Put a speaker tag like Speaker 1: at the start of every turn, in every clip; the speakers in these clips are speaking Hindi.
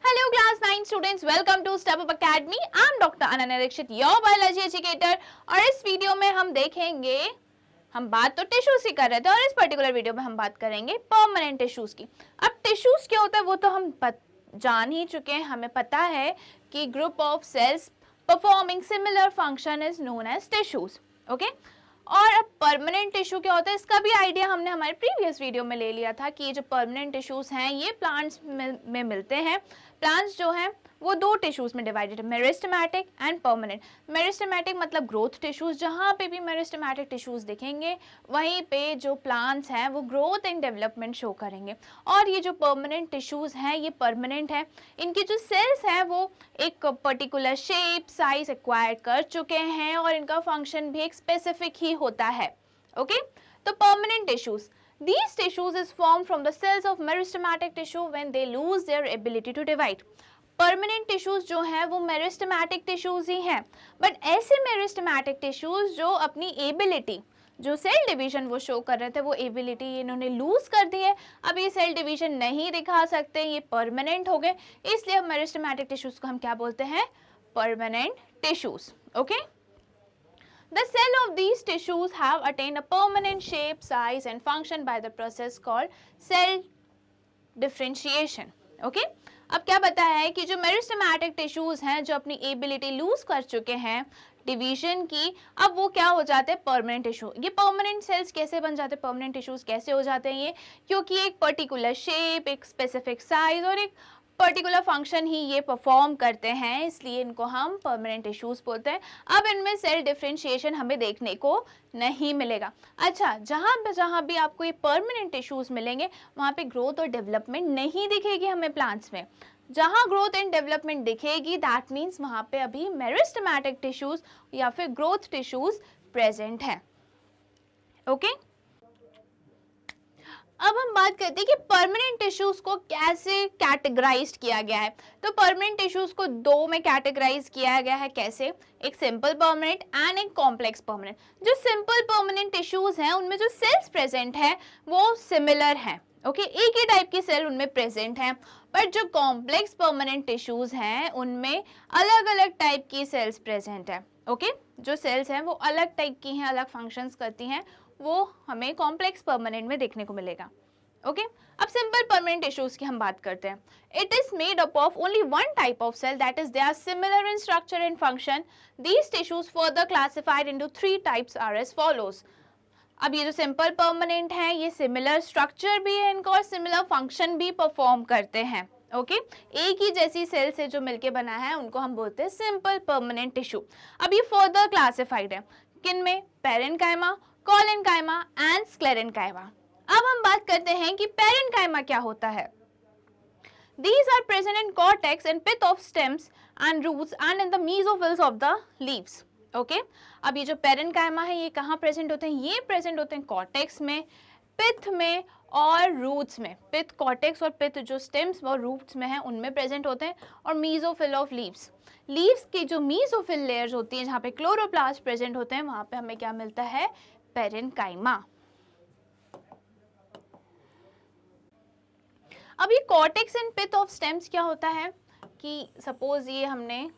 Speaker 1: Hello class 9 students, welcome to Step Up Academy. I'm Dr. Ananya Dixit, your biology educator. और इस वीडियो में हम देखेंगे, हम बात तो टिश्यूज की कर रहे थे और इस पर्टिकुलर वीडियो में हम बात करेंगे परमानेंट टिश्यूज की। अब टिश्यूज क्या होता है वो तो हम जान ही चुके हैं, हमें पता है कि group of cells performing similar function is known as tissues. Okay, और अब परमानेंट टिश्यू क्या होता है इसका भी आइडिया हमने हमारे प्रीवियस वीडियो में ले लिया था कि ये जो परमानेंट टिश्यूज हैं ये प्लांट्स में मिलते हैं। प्लांट्स जो हैं वो दो टिश्यूज में डिवाइडेड है, मेरिस्टेमेटिक एंड परमानेंट। मेरिस्टेमेटिक मतलब ग्रोथ टिश्यूज, जहाँ पे भी मेरिस्टेमेटिक टिश्यूज दिखेंगे वहीं पे जो प्लांट्स हैं वो ग्रोथ एंड डेवलपमेंट शो करेंगे। और ये जो परमानेंट टिश्यूज हैं ये परमानेंट है, इनकी जो सेल्स हैं वो एक पर्टिकुलर शेप साइज एक्वायर कर चुके हैं और इनका फंक्शन भी एक स्पेसिफिक ही होता है। ओके, तो permanent tissues, these tissues is formed from the cells of meristematic tissue when they lose their ability to divide. Permanent tissues जो हैं वो मेरिस्टेमेटिक टिश्यूज ही हैं, बट ऐसे मेरिस्टेमेटिक टिश्यूज जो अपनी एबिलिटी, जो सेल डिवीजन वो शो कर रहे थे वो एबिलिटी इन्होंने लूज कर दी है, अब ये सेल डिवीजन नहीं दिखा सकते, ये परमानेंट हो गए, इसलिए अब मेरिस्टेमेटिक टिश्यूज को हम क्या बोलते हैं? Permanent tissues. Okay, the cell of these tissues have attained a permanent shape, size and function by the process called cell differentiation. Okay? अब क्या बताया है कि जो मेरिस्टेमेटिक टिश्यूज हैं जो अपनी एबिलिटी लूज कर चुके हैं डिवीजन की, अब वो क्या हो जाते हैं? Permanent tissue. ये परमानेंट सेल्स कैसे बन जाते हैं, परमानेंट टिश्यूज कैसे हो जाते हैं? ये क्योंकि एक पर्टिकुलर शेप, एक स्पेसिफिक साइज और एक पर्टिकुलर फंक्शन ही ये परफॉर्म करते हैं, इसलिए इनको हम परमानेंट टिश्यूज बोलते हैं। अब इनमें सेल डिफरेंशिएशन हमें देखने को नहीं मिलेगा। अच्छा, जहाँ भी आपको ये परमानेंट टिश्यूज मिलेंगे वहाँ पे ग्रोथ और डेवलपमेंट नहीं दिखेगी हमें प्लांट्स में। जहाँ ग्रोथ एंड डेवलपमेंट दिखेगी दैट मीन्स वहाँ पे अभी मेरिस्टेमेटिक टिश्यूज या फिर ग्रोथ टिश्यूज प्रेजेंट हैं। ओके, अब हम बात करते हैं कि परमानेंट टिश्यूज को कैसे कैटेगराइज किया गया है। तो परमानेंट टिश्यूज को दो में कैटेगराइज किया गया है। कैसे? एक सिंपल परमानेंट एंड एक कॉम्प्लेक्स परमानेंट। जो सिंपल परमानेंट टिश्यूज हैं उनमें जो सेल्स प्रेजेंट है वो सिमिलर हैं। ओके, एक ही टाइप की सेल उनमें प्रेजेंट है, बट जो कॉम्प्लेक्स परमानेंट टिश्यूज हैं उनमें अलग अलग टाइप की सेल्स प्रेजेंट है। ओके, जो सेल्स हैं वो अलग टाइप की हैं, अलग फंक्शंस करती हैं, वो हमें कॉम्प्लेक्स परमानेंट में देखने को मिलेगा। ओके, अब सिंपल परमानेंट टिश्यूज की हम बात करते हैं। It is made up of only one type of cell, that is they are similar in structure and function. These tissues further classified into three types are as follows. अब ये जो सिंपल परमानेंट है ये सिमिलर स्ट्रक्चर भी है इनका और सिमिलर फंक्शन भी परफॉर्म करते हैं। ओके, एक ही जैसी सेल से जो मिलके बना है उनको हम बोलते हैं सिंपल परमानेंट टिश्यू। अब ये फर्दर क्लासिफाइड है किन में? Parenchyma, collenchyma and sclerenchyma. अब हम बात करते हैं कि पेरेन्काइमा क्या होता है। These are present in cortex and pith of stems and roots and in the mesophils of the leaves. Okay, अब ये जो पेरेन्काइमा है ये कहाँ प्रेजेंट होते हैं? ये प्रेजेंट होते हैं कॉर्टेक्स में, पिथ में और रूट्स में। पिथ कॉर्टेक्स और पिथ जो स्टेम्स और रूट्स में है उनमें प्रेजेंट होते हैं, और मीजोफिल ऑफ लीव्स, लीव्स की जो मीजोफिल लेयर्स होती हैं जहाँ पे क्लोरोप्लास्ट प्रेजेंट होते हैं वहाँ पे हमें क्या मिलता है? पेरेन्काइमा। अब ये cortex and pith of stems क्या होता है कि सपोज ये हमने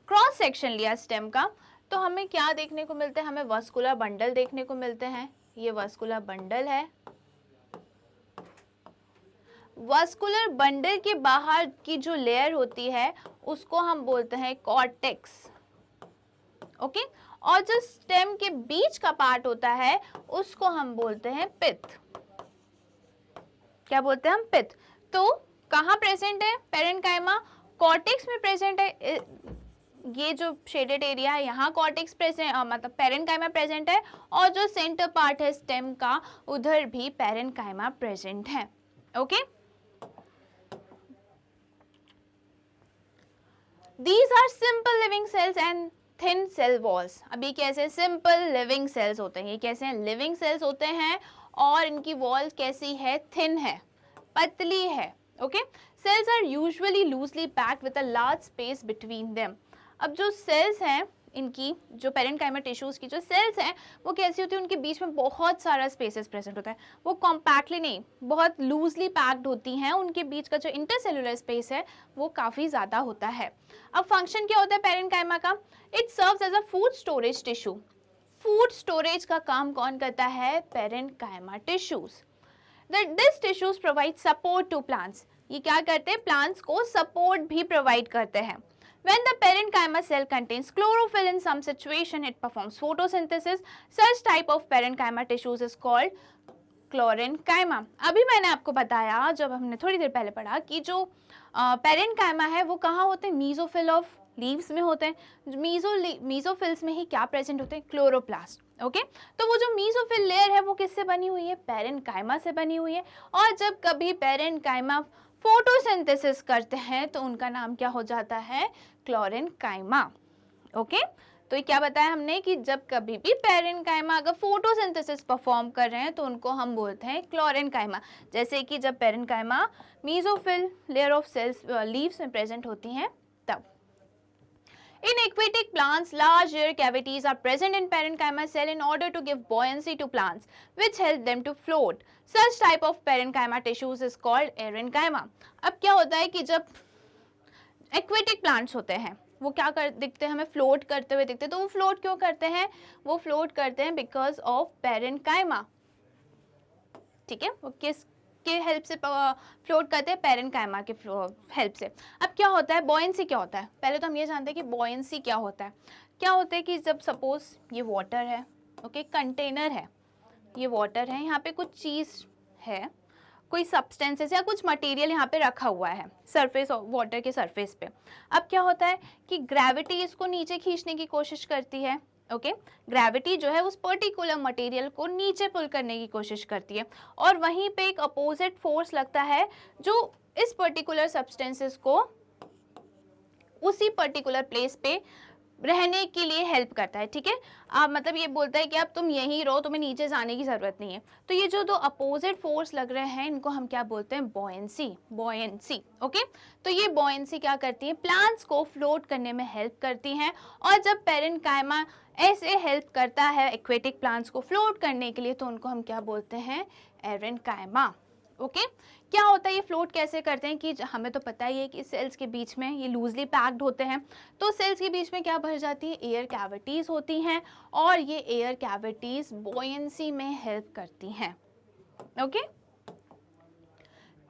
Speaker 1: क्रॉस सेक्शन लिया स्टेम का, तो हमें क्या देखने को मिलते हैं? हमें वस्कुलर बंडल देखने को मिलते हैं। ये वस्कुलर बंडल है, वस्कुलर बंडल के बाहर की जो लेयर होती है उसको हम बोलते हैं कॉर्टेक्स। ओके, और जो स्टेम के बीच का पार्ट होता है उसको हम बोलते हैं पिथ। क्या बोलते हैं हम? पिथ। तो कहाँ प्रेजेंट है पेरेन्काइमा? कॉर्टेक्स में प्रेजेंट है। ये जो शेडेड एरिया है यहाँ कॉर्टेक्स प्रेजेंट, मतलब पेरेन्काइमा प्रेजेंट है, और जो सेंटर पार्ट है स्टेम का उधर भी पेरेन्काइमा प्रेजेंट है। Okay, these are simple living cells and thin cell walls. अभी कैसे सिंपल लिविंग सेल्स होते हैं? ये कैसे हैं? लिविंग सेल्स होते हैं और इनकी वॉल कैसी है? थिन है, पतली है। Okay, cells are usually loosely packed with a large space between them. अब जो सेल्स हैं इनकी जो पेरेन्काइमा टिश्यूज़ की जो सेल्स हैं वो कैसी होती है, उनके बीच में बहुत सारा स्पेसेस प्रेजेंट होता है, वो कॉम्पैक्टली नहीं, बहुत लूजली पैक्ड होती हैं, उनके बीच का जो इंटरसेलुलर स्पेस है वो काफ़ी ज़्यादा होता है। अब फंक्शन क्या होता है पेरेन्काइमा का? It serves as a food storage tissue. Food storage का काम कौन करता है? Parenchyma tissues. This tissues provide support to plants. ये क्या करते हैं? प्लांट्स को सपोर्ट भी प्रोवाइड करते हैं। When the parenchyma cell contains chlorophyll in some situation, it performs photosynthesis. Such type of parenchyma tissues is called chlorenchyma. अभी मैंने आपको बताया, जब हमने थोड़ी देर पहले पढ़ा, कि जो पेरेन्काइमा है वो कहाँ होते हैं? मीजोफिल ऑफ लीव्स में होते हैं। मीजोफिल्स में ही क्या प्रेजेंट होते हैं? क्लोरोप्लास्ट। ओके, तो वो जो मीजोफिल लेयर है वो किससे बनी हुई है? पेरेन्काइमा से बनी हुई है। और जब कभी पेरेन्काइमा फोटोसिंथेसिस करते हैं तो उनका नाम क्या हो जाता है? क्लोरेनकाइमा। ओके, तो ये क्या बताया हमने कि जब कभी भी पेरेन्काइमा अगर फोटोसिंथेसिस परफॉर्म कर रहे हैं तो उनको हम बोलते हैं क्लोरेनकाइमा। जैसे कि जब parenchyma mesophyll layer of cells leaves में प्रेजेंट होती हैं तब। In aquatic plants, large air cavities are present in parenchyma cell in order to give buoyancy to plants, which help them to float. Such type of parenchyma tissues is called erenchyma. अब क्या होता है कि जब aquatic plants होते हैं वो क्या दिखते हैं? हमें फ्लोट करते हुए दिखते हैं। तो वो फ्लोट क्यों करते हैं? वो फ्लोट करते हैं बिकॉज ऑफ पेरेन्काइमा। ठीक है, वो किस के हेल्प से फ्लोट करते हैं? पेरेन्काइमा के हेल्प से। अब क्या होता है? बॉयंसी क्या होता है? पहले तो हम ये जानते हैं कि बॉयंसी क्या होता है। क्या होता है कि जब सपोज ये वाटर है, ओके, कंटेनर है, ये वाटर है, यहाँ पे कुछ चीज़ है, कोई सब्सटेंसेस या कुछ मटेरियल यहाँ पे रखा हुआ है सरफेस, वाटर के सरफेस पे। अब क्या होता है कि ग्रेविटी इसको नीचे खींचने की कोशिश करती है। ओके, ग्रेविटी जो है उस पर्टिकुलर मटेरियल को नीचे पुल करने की कोशिश करती है, और वहीं पे एक अपोजिट फोर्स लगता है जो इस पर्टिकुलर सब्सटेंसेस को उसी पर्टिकुलर प्लेस पे रहने के लिए हेल्प करता है। ठीक है, आप मतलब ये बोलता है कि अब तुम यहीं रहो, तुम्हें नीचे जाने की जरूरत नहीं है। तो ये जो दो अपोजिट फोर्स लग रहे हैं इनको हम क्या बोलते हैं? बॉयंसी। बॉयंसी। ओके, तो ये बॉयंसी क्या करती है? प्लांट्स को फ्लोट करने में हेल्प करती हैं। और जब पेरेन्काइमा ऐसे हेल्प करता है एक्वेटिक प्लांट्स को फ्लोट करने के लिए तो उनको हम क्या बोलते हैं? एरेन्काइमा। ओके, क्या होता है? ये फ्लोट कैसे करते हैं कि हमें तो पता ही है कि सेल्स के बीच में ये लूजली पैक्ड होते हैं, तो सेल्स के बीच में क्या भर जाती है? एयर कैविटीज होती हैं, और ये एयर कैविटीज बॉयंसी में हेल्प करती हैं। Okay,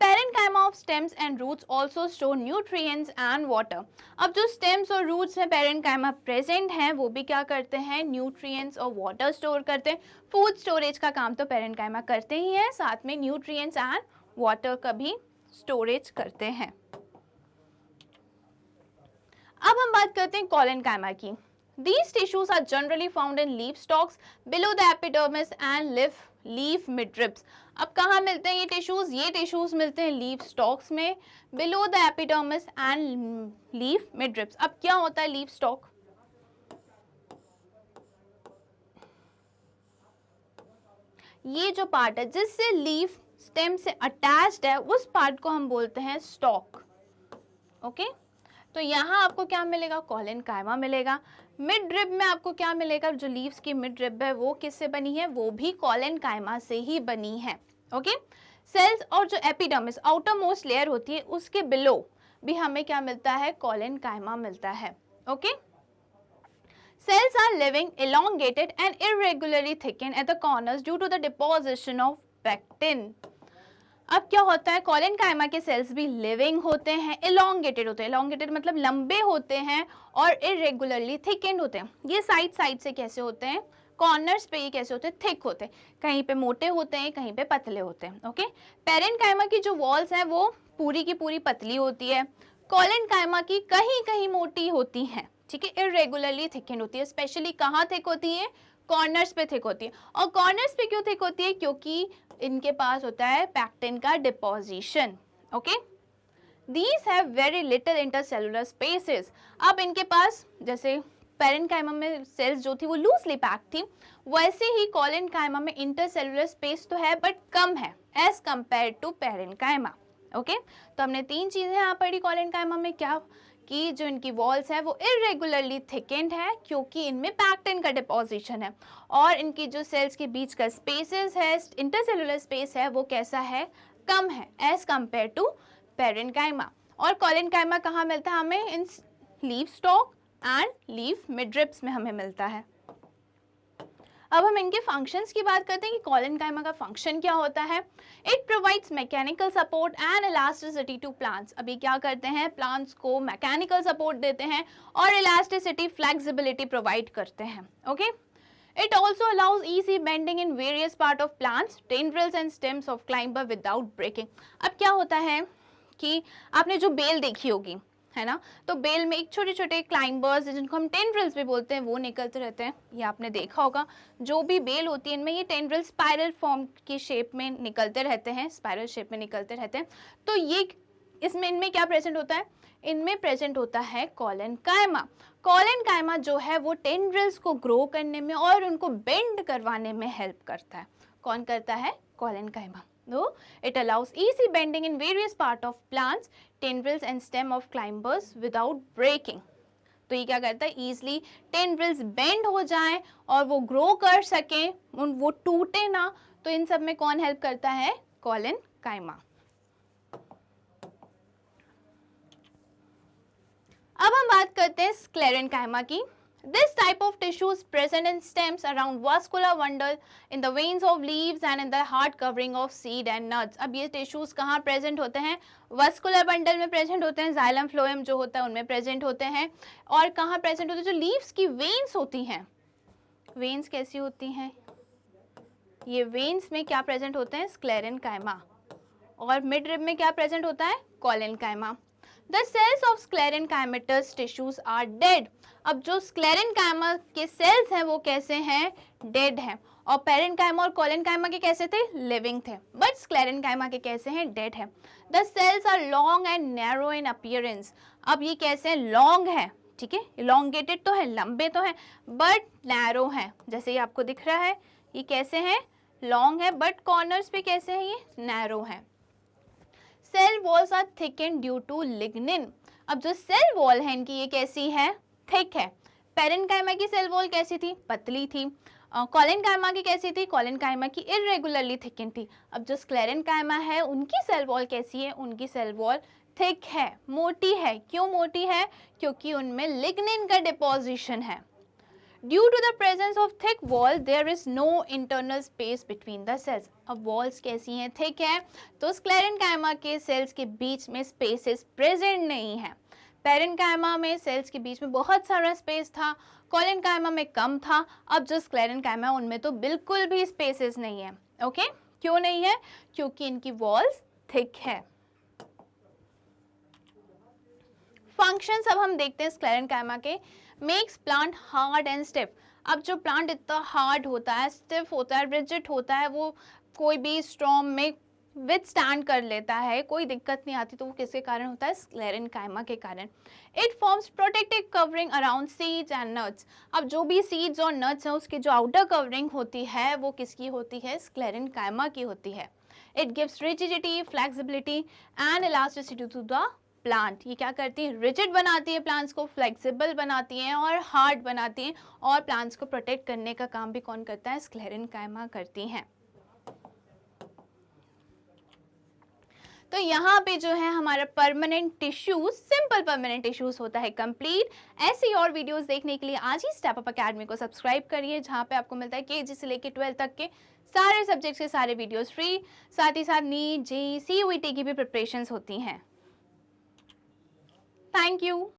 Speaker 1: parenchyma of stems and roots also store nutrients and water. अब जो स्टेम्स और रूट्स में पेरेन्काइमा प्रेजेंट हैं वो भी क्या करते हैं? न्यूट्रिएंट्स और वाटर स्टोर करते हैं। फूड स्टोरेज का काम तो पेरेन्काइमा करते ही हैं, साथ में न्यूट्रिएंट्स एंड वाटर का भी स्टोरेज करते हैं। अब हम बात करते हैं कोलेनकाइमा की। These tissues are generally found in leaf stalks below the epidermis and leaf midribs. अब कहाँ मिलते हैं ये टिश्यूज? ये टिश्यूज मिलते हैं लीफ स्टॉक्स में, below the epidermis and leaf midribs. अब क्या होता है लीफ स्टॉक? ये जो पार्ट है जिससे लीफ स्टेम से अटैच्ड है उस पार्ट को हम बोलते हैं स्टॉक। ओके, तो यहाँ आपको क्या मिलेगा? कोलेनकाइमा मिलेगा। मिड रिब में आपको क्या मिलेगा? जो लीव्स की मिड रिब है वो किससे बनी है? वो भी कोलेनकाइमा से ही बनी है। ओके, सेल्स और जो एपिडर्मिस आउटर मोस्ट लेयर होती है उसके बिलो भी हमें क्या मिलता है? कोलेनकाइमा मिलता है। Okay, cells are living elongated and irregularly thickened at the corners due to the deposition of pectin. अब क्या होता है? कोलेनकाइमा के सेल्स भी लिविंग होते हैं, एलोंगेटेड होते हैं। एलोंगेटेड मतलब लंबे होते हैं, और इरेगुलरली थिकेंड होते हैं। ये साइड से कैसे होते हैं? कॉर्नर्स पे ये कैसे होते हैं? थिक होते हैं, कहीं पे मोटे होते हैं, कहीं पे पतले होते हैं। ओके, पेरेन्काइमा की जो वॉल्स हैं वो पूरी की पूरी पतली होती है, कोलेनकाइमा की कहीं कहीं मोटी होती हैं। ठीक है, इरेगुलरली थिकेंड होती है। स्पेशली कहाँ थिक होती है? कॉर्नर्स पे थिक होती है। और कॉर्नर्स पे क्यों थिक होती है? क्योंकि इनके पास होता है पैक्टिन का deposition. Okay, these have very little intercellular spaces. अब इनके पास जैसे पेरेन्काइमा में सेल्स जो थी वो लूजली पैक थी, वैसे ही कोलेनकाइमा में इंटरसेलुलर स्पेस तो है बट कम है as compare to parenchyma. Okay, तो हमने तीन चीजें यहाँ पढ़ी कोलेनकाइमा में। क्या कि जो इनकी वॉल्स है वो इरेगुलरली थिकेंड है क्योंकि इनमें पैक्टिन का डिपोजिशन है, और इनकी जो सेल्स के बीच का स्पेसेस है, इंटरसेलुलर स्पेस है, वो कैसा है, कम है एज कंपेयर टू पेरेन्काइमा। और कोलेनकाइमा कहाँ मिलता है हमें, in leaf stalk and leaf midribs में हमें मिलता है। अब हम इनके फंक्शंस की बात करते हैं कि कोलेनकाइमा का फंक्शन क्या होता है। It provides mechanical support and elasticity to plants. अभी क्या करते हैं, प्लांट्स को मैकेनिकल सपोर्ट देते हैं और इलास्टिसिटी, फ्लेक्सिबिलिटी प्रोवाइड करते हैं। Okay, it also allows easy bending in various part of plants, tendrils and stems of climber without breaking. अब क्या होता है कि आपने जो बेल देखी होगी, है ना, तो बेल में एक छोटे छोटे क्लाइंबर्स जिनको हम टेंड्रिल्स भी बोलते हैं वो निकलते रहते हैं। ये आपने देखा होगा, जो भी बेल होती है इनमें ये टेंड्रिल स्पाइरल फॉर्म की शेप में निकलते रहते हैं, स्पाइरल शेप में निकलते रहते हैं। तो ये इसमें इनमें क्या प्रेजेंट होता है, इनमें प्रेजेंट होता है कोलेनकाइमा। कोलेनकाइमा जो है वो टेंड्रिल्स को ग्रो करने में और उनको बेंड करवाने में हेल्प करता है। कौन करता है, collenchyma. No, it allows easy bending in various part of plants, tendrils and stem of climbers without breaking. तो ये क्या करता है, easily tendrils bend हो जाएं और वो grow कर सकें, वो टूटे ना। तो इन सब में कौन हेल्प करता है, कोलेनकाइमा। अब हम बात करते हैं स्क्लेरेनकाइमा की। This type of tissue is present in stems around vascular bundle, in the veins of leaves and in the hard covering of seed and nuts. अब ये टिश्यूज कहाँ प्रेजेंट होते हैं, वस्कुलर बंडल में प्रेजेंट होते हैं, जाइलम फ्लोएम जो होता है उनमें प्रेजेंट होते हैं। और कहाँ प्रेजेंट होते हैं, जो लीव्स की वेन्स होती हैं, वेन्स कैसी होती हैं, ये वेन्स में क्या प्रेजेंट होते हैं, स्क्लेरेनकाइमा। और मिड रिब में क्या प्रेजेंट होता है, collenchyma. The cells of sclerenchymatous tissues are dead. अब जो स्क्लेरेनकाइमा के सेल्स हैं वो कैसे हैं, डेड हैं। और पेरेन्काइमा और कोलेनकाइमा के कैसे थे, लिविंग थे। बट स्क्लेरेनकाइमा के कैसे हैं, डेड हैं। The cells are long and narrow in appearance. अब ये कैसे हैं, लॉन्ग है, ठीक है, elongated तो है, लंबे तो है, बट नैरो है। जैसे ये आपको दिख रहा है, ये कैसे हैं, लॉन्ग है, बट कॉर्नर्स पे कैसे हैं, ये नैरो है। Cell walls are thickened due to lignin. अब जो सेल वॉल है इनकी ये कैसी है, थिक है। पेरेन्काइमा की सेल वॉल कैसी थी, पतली थी। कोलेनकाइमा की कैसी थी, कोलेनकाइमा की इरेगुलरली थिकेंड थी। अब जो स्क्लेरेनकाइमा है उनकी सेल वॉल कैसी है, उनकी सेल वॉल थिक है, मोटी है। क्यों मोटी है, क्योंकि उनमें लिग्निन का डिपोजिशन है। Due to the presence of thick wall, there is no internal space between the cells. अब walls कैसी हैं, thick है, तो स्क्लेरेनकाइमा के सेल्स के बीच में स्पेसेस प्रेजेंट नहीं है। पेरेन्काइमा में सेल्स के बीच में बहुत सारा स्पेस था, कोलेनकाइमा में कम था। अब जो स्क्लेरेनकाइमा उनमें तो बिल्कुल भी स्पेसेस नहीं है। ओके, क्यों नहीं है, क्योंकि इनकी वॉल्स थिक है। फंक्शंस अब हम देखते हैं स्क्लेरेनकाइमा के। Makes plant hard and stiff. अब जो प्लांट इतना हार्ड होता है, स्टिफ होता है, रिजिड होता है, वो कोई भी स्टॉर्म में विथस्टैंड कर लेता है, कोई दिक्कत नहीं आती, तो वो किसके कारण होता है, स्क्लेरेनकाइमा के कारण। It forms protective covering around seeds and nuts. अब जो भी सीड्स और नट्स हैं उसकी जो आउटर कवरिंग होती है वो किसकी होती है, स्क्लेरेनकाइमा की होती है। It gives rigidity, flexibility and elasticity to the plant. ये क्या करती है, रिजिड बनाती है प्लांट्स को, फ्लेक्सिबल बनाती हैं और हार्ड बनाती हैं। और प्लांट्स को प्रोटेक्ट करने का काम भी कौन करता है, स्क्लेरेनकाइमा करती हैं। तो यहाँ पे जो है हमारा permanent tissues, simple permanent tissues होता है कंप्लीट। ऐसी और वीडियोस देखने के लिए आज ही स्टेप अप अकेडमी को सब्सक्राइब करिए, जहाँ पे आपको मिलता है केजी से लेकर 12 तक के सारे सब्जेक्ट्स के सारे वीडियोस फ्री। साथ ही साथ नीट, जेईई, सीयूईटी की भी प्रिपरेशंस होती हैं। Thank you.